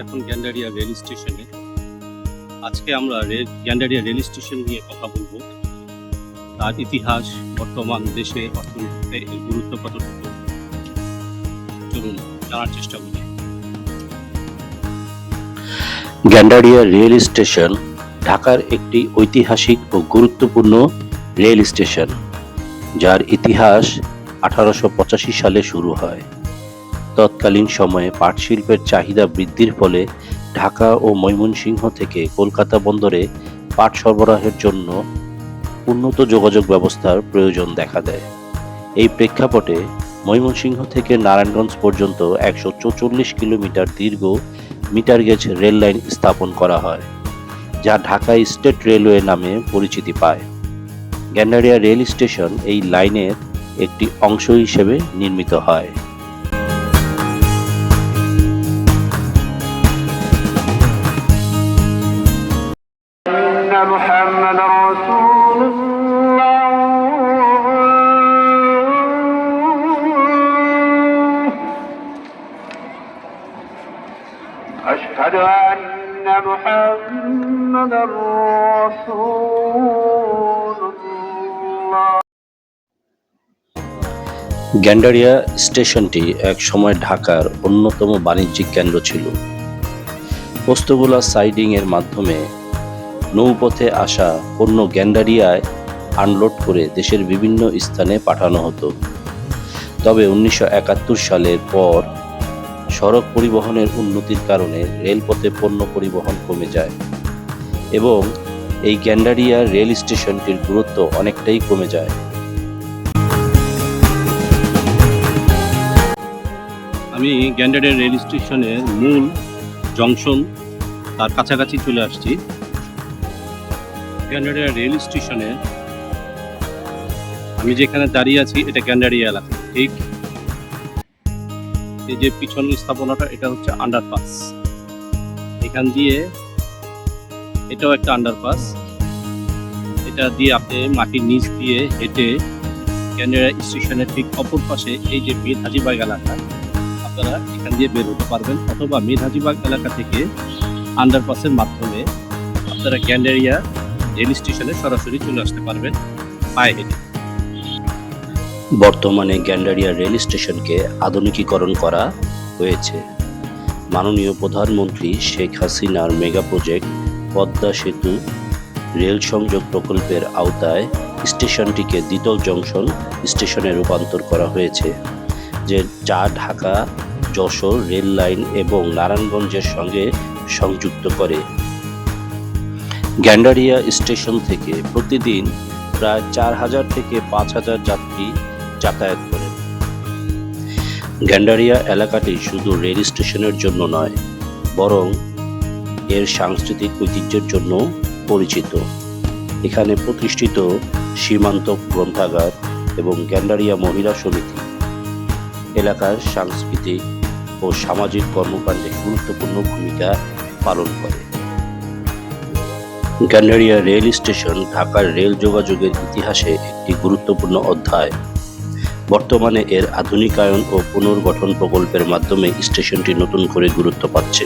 এখন গ্যান্ডারিয়া রেল স্টেশনে। আজকে আমরা গ্যান্ডারিয়া রেল স্টেশন নিয়ে কথা বলবো। তার ইতিহাস, বর্তমান দেশে অর্থনীতিতে এর গুরুত্ব কতটুকু, চলুন জানার চেষ্টা করি। গ্যান্ডারিয়া রেল স্টেশন ঢাকার একটি ঐতিহাসিক ও গুরুত্বপূর্ণ রেল স্টেশন, যার ইতিহাস 1885 সালে শুরু হয়। তৎকালীন সময়ে পাট শিল্পের চাহিদা বৃদ্ধির ফলে ঢাকা ও ময়মনসিংহ থেকে কলকাতা বন্দরে পাট সরবরাহের জন্য উন্নত যোগাযোগ ব্যবস্থার প্রয়োজন দেখা দেয়। এই প্রেক্ষাপটে ময়মনসিংহ থেকে নারায়ণগঞ্জ পর্যন্ত 144 কিলোমিটার দীর্ঘ মিটার গেজ রেল লাইন স্থাপন করা হয়, যা ঢাকা স্টেট রেলওয়ে নামে পরিচিতি পায়। গ্যান্ডারিয়া রেল স্টেশন এই লাইনের একটি অংশ হিসেবে নির্মিত হয়। أشهد أن محمدا رسول الله। গ্যান্ডারিয়া স্টেশনটি এক সময় ঢাকার অন্যতম বাণিজ্যিক কেন্দ্র ছিল। পোস্তগোলা সাইডিং এর মাধ্যমে নৌপথে আসা পণ্য গ্যান্ডারিয়ায় আনলোড করে দেশের বিভিন্ন স্থানে পাঠানো হতো। তবে 1971 সালের পর সড়ক পরিবহনের উন্নতির কারণে রেলপথে পণ্য পরিবহন কমে যায় এবং এই গ্যান্ডারিয়া রেল স্টেশনটির গুরুত্ব অনেকটাই কমে যায়। আমি গ্যান্ডারিয়া রেল স্টেশনের মূল জংশন তার কাছাকাছি চলে আসছি। গ্যান্ডারিয়া রেল স্টেশনে আমি যেখানে দাঁড়িয়ে আছি এটা গ্যান্ডারিয়া এলাকা। ঠিক এই যে পিছনের স্থাপনাটা, এটা হচ্ছে আন্ডারপাস। এখান দিয়ে এটাও একটা আন্ডারপাস, এটা দিয়ে আপনি মাটির নিচ দিয়ে হেঁটে গ্যান্ডারিয়া স্টেশনের ঠিক অপর পাশে এই যে মীর হাজিবাগ এলাকা, আপনারা এখান দিয়ে বের হতে পারবেন, অথবা মীর হাজিবাগ এলাকা থেকে আন্ডারপাসের মাধ্যমে আপনারা গ্যান্ডারিয়া রেল স্টেশনে সরাসরি চলে আসতে পারবেন পায়ে হেঁটে। বর্তমানে গ্যান্ডারিয়া রেল স্টেশনকে আধুনিকীকরণ করা হয়েছে। মাননীয় প্রধানমন্ত্রী শেখ হাসিনার মেগা প্রজেক্ট পদ্মা সেতু রেল সংযোগ প্রকল্পের আওতায় স্টেশনটিকে দ্বিতল জংশন স্টেশনে রূপান্তর করা হয়েছে, যা ঢাকা যশোর রেল লাইন এবং নারায়ণগঞ্জের সঙ্গে সংযুক্ত করে। গ্যান্ডারিয়া স্টেশন থেকে প্রতিদিন প্রায় 4000 থেকে 5000 যাত্রী যাতায়াত করে। গ্যান্ডারিয়া এলাকাটি শুধু রেল স্টেশনের জন্য নয়, বরং এর সাংস্কৃতিক ঐতিহ্যের জন্য পরিচিত। এখানে প্রতিষ্ঠিত সীমান্ত গ্রন্থাগার এবং গ্যান্ডারিয়া মহিলা সমিতি এলাকার সাংস্কৃতিক ও সামাজিক কর্মকাণ্ডে গুরুত্বপূর্ণ ভূমিকা পালন করে। গ্যান্ডারিয়া রেল স্টেশন ঢাকার রেল যোগাযোগের ইতিহাসে একটি গুরুত্বপূর্ণ অধ্যায়। বর্তমানে এর আধুনিকায়ন ও পুনর্গঠন প্রকল্পের মাধ্যমে স্টেশনটি নতুন করে গুরুত্ব পাচ্ছে।